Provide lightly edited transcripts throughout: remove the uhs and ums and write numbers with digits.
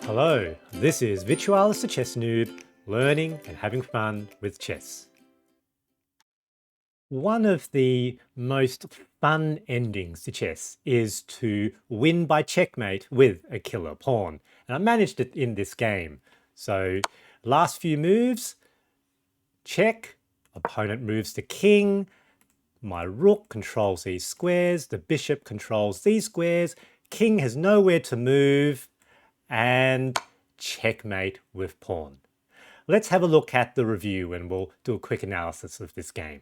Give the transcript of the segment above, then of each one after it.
Hello, this is Virtualis the Chess Noob, learning and having fun with chess. One of the most fun endings to chess is to win by checkmate with a killer pawn. And I managed it in this game. So last few moves, check, opponent moves the king, my rook controls these squares, the bishop controls these squares, king has nowhere to move, and checkmate with pawn. Let's have a look at the review and we'll do a quick analysis of this game.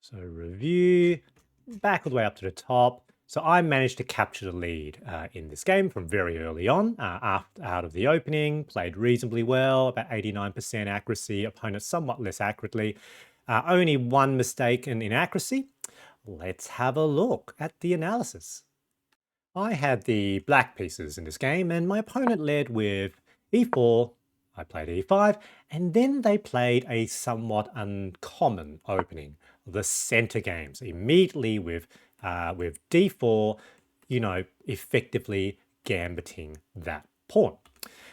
So review, back all the way up to the top. So I managed to capture the lead in this game from very early on, out of the opening, played reasonably well, about 89% accuracy, opponent somewhat less accurately. Only one mistake in inaccuracy. Let's have a look at the analysis. I had the black pieces in this game and my opponent led with e4, I played e5, and then they played a somewhat uncommon opening, the center games, immediately with d4, effectively gambiting that pawn.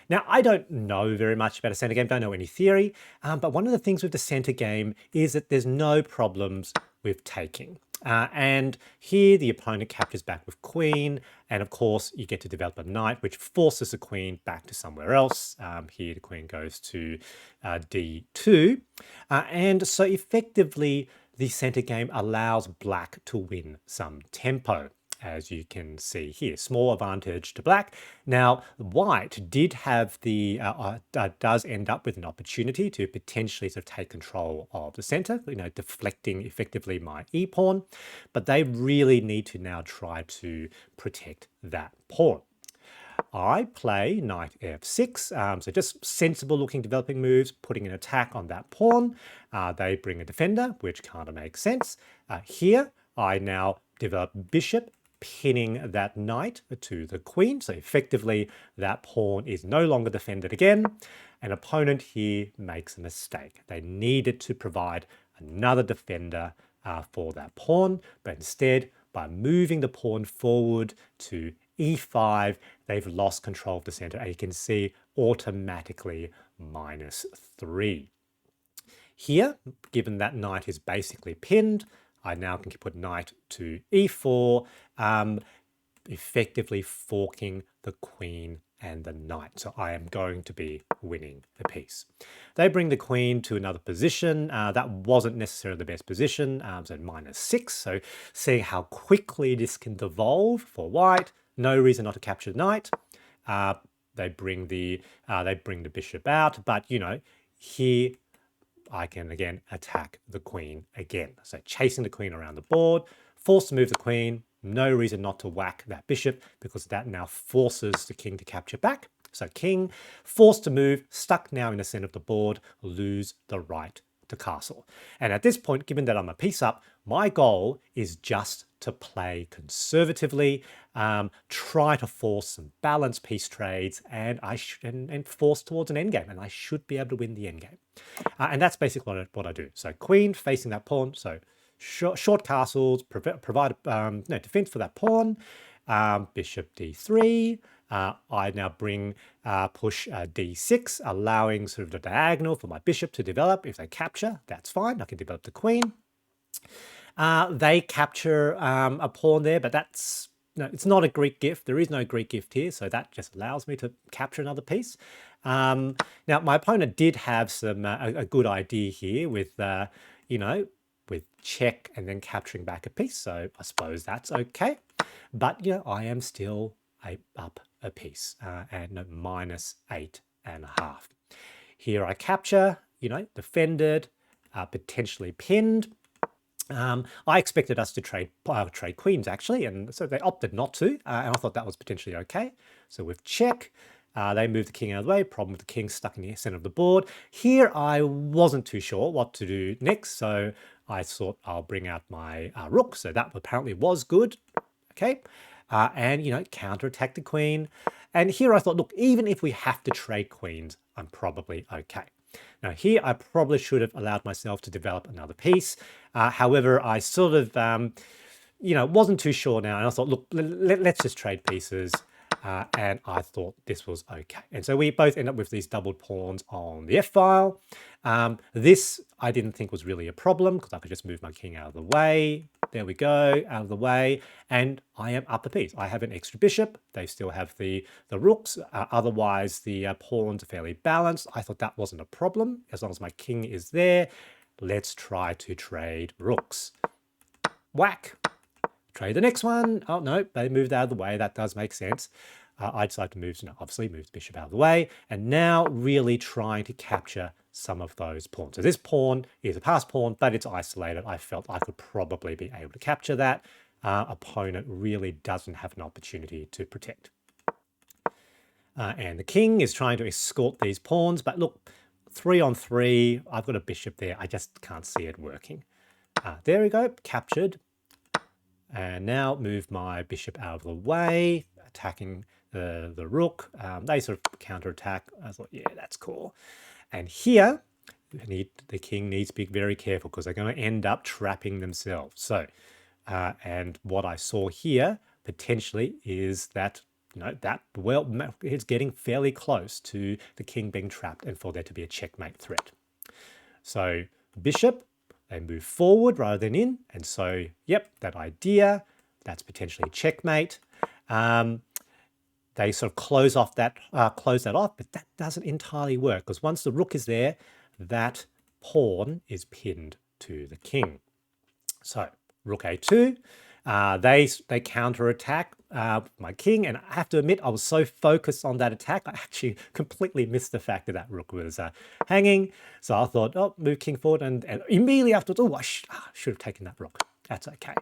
Now, I don't know very much about a center game, don't know any theory, but one of the things with the center game is that there's no problems with taking. And here the opponent captures back with queen, and of course you get to develop a knight, which forces the queen back to somewhere else. Here the queen goes to d2. And so effectively the center game allows black to win some tempo, as you can see here. Small advantage to black. Now, white did have does end up with an opportunity to potentially sort of take control of the center, deflecting effectively my e-pawn, but they really need to now try to protect that pawn. I play knight f6, so just sensible looking developing moves, putting an attack on that pawn. They bring a defender, which kind of makes sense. Here, I now develop bishop, pinning that knight to the queen. So effectively, that pawn is no longer defended again. An opponent here makes a mistake. They needed to provide another defender for that pawn, but instead, by moving the pawn forward to e5, they've lost control of the center. And you can see automatically -3. Here, given that knight is basically pinned, I now can put knight to e4, effectively forking the queen and the knight. So I am going to be winning the piece. They bring the queen to another position. That wasn't necessarily the best position, so -6. So seeing how quickly this can devolve for white, no reason not to capture the knight. They bring the bishop out, but here I can again attack the queen again. So chasing the queen around the board, forced to move the queen, no reason not to whack that bishop because that now forces the king to capture back. So king, forced to move, stuck now in the center of the board, lose the right to castle. And at this point, given that I'm a piece up, my goal is just to play conservatively, try to force some balanced piece trades, and force towards an endgame, and I should be able to win the endgame. And that's basically what I do. So queen facing that pawn, so short castles, provide defense for that pawn. Bishop d3. I now push d6, allowing sort of the diagonal for my bishop to develop. If they capture, that's fine. I can develop the queen. They capture a pawn there, but it's not a Greek gift. There is no Greek gift here, so that just allows me to capture another piece. Now, my opponent did have a good idea here with, with check and then capturing back a piece, so I suppose that's okay. But, I am still up a piece, and -8.5. Here I capture, defended, potentially pinned. I expected us to trade queens, actually, and so they opted not to, and I thought that was potentially okay. So with check, they moved the king out of the way, problem with the king stuck in the center of the board. Here, I wasn't too sure what to do next, so I thought I'll bring out my rook, so that apparently was good, okay? And, counterattack the queen. And here I thought, look, even if we have to trade queens, I'm probably okay. Now here, I probably should have allowed myself to develop another piece. However, I sort of, wasn't too sure now. And I thought, look, let's just trade pieces. and I thought this was okay. And so we both end up with these doubled pawns on the f-file. This I didn't think was really a problem because I could just move my king out of the way. There we go, out of the way. And I am up a piece. I have an extra bishop. They still have the rooks. Otherwise, the pawns are fairly balanced. I thought that wasn't a problem as long as my king is there. Let's try to trade rooks. Whack. Trade the next one. Oh, no, they moved out of the way. That does make sense. I decided to move, obviously move the bishop out of the way. And now really trying to capture some of those pawns. So this pawn is a passed pawn, but it's isolated. I felt I could probably be able to capture that. Opponent really doesn't have an opportunity to protect. And the king is trying to escort these pawns. But look, 3 on 3. I've got a bishop there. I just can't see it working. There we go, captured. And now move my bishop out of the way, attacking the rook. They sort of counterattack. I thought, yeah, that's cool. And here, the king needs to be very careful because they're going to end up trapping themselves. So, and what I saw here potentially is that, it's getting fairly close to the king being trapped and for there to be a checkmate threat. So, bishop. They move forward rather than in. And so, yep, that idea, that's potentially checkmate. They sort of close that off, but that doesn't entirely work because once the rook is there, that pawn is pinned to the king. So rook a2, they counterattack my king, and I have to admit I was so focused on that attack I actually completely missed the fact that that rook was hanging. So I thought, oh, move king forward, and immediately afterwards, oh, I should have taken that rook. That's okay.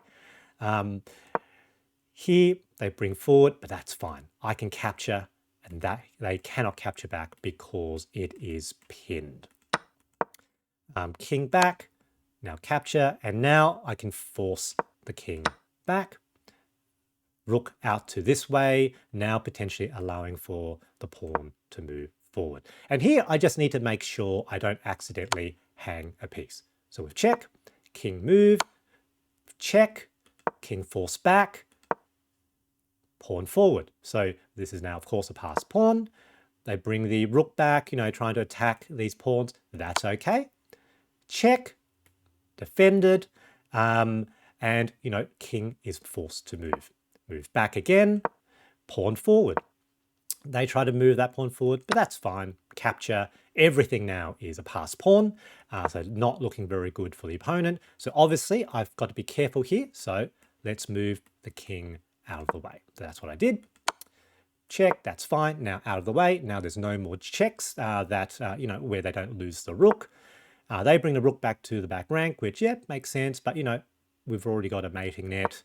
Here they bring forward, but that's fine. I can capture, and that they cannot capture back because it is pinned. King back, now capture, and now I can force the king back. Rook out to this way, now potentially allowing for the pawn to move forward. And here I just need to make sure I don't accidentally hang a piece. So with check, king move, check, king force back, pawn forward. So this is now, of course, a passed pawn. They bring the rook back, trying to attack these pawns. That's okay. Check, defended, and, king is forced to move. Move back again, pawn forward. They try to move that pawn forward, but that's fine. Capture. Everything now is a passed pawn, so not looking very good for the opponent. So obviously, I've got to be careful here. So let's move the king out of the way. So that's what I did. Check, that's fine. Now out of the way. Now there's no more checks where they don't lose the rook. They bring the rook back to the back rank, which, yeah, makes sense. But, we've already got a mating net.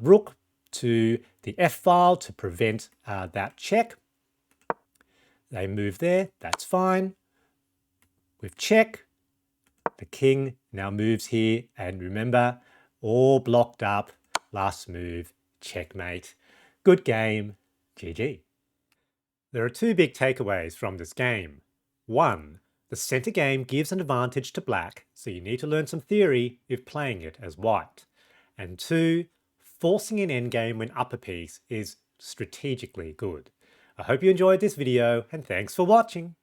Rook to the f-file to prevent that check. They move there, that's fine. With check, the king now moves here, and remember, all blocked up, last move, checkmate. Good game, GG. There are 2 big takeaways from this game. 1, the center game gives an advantage to black, so you need to learn some theory if playing it as white. And 2, forcing an endgame when up a piece is strategically good. I hope you enjoyed this video, and thanks for watching.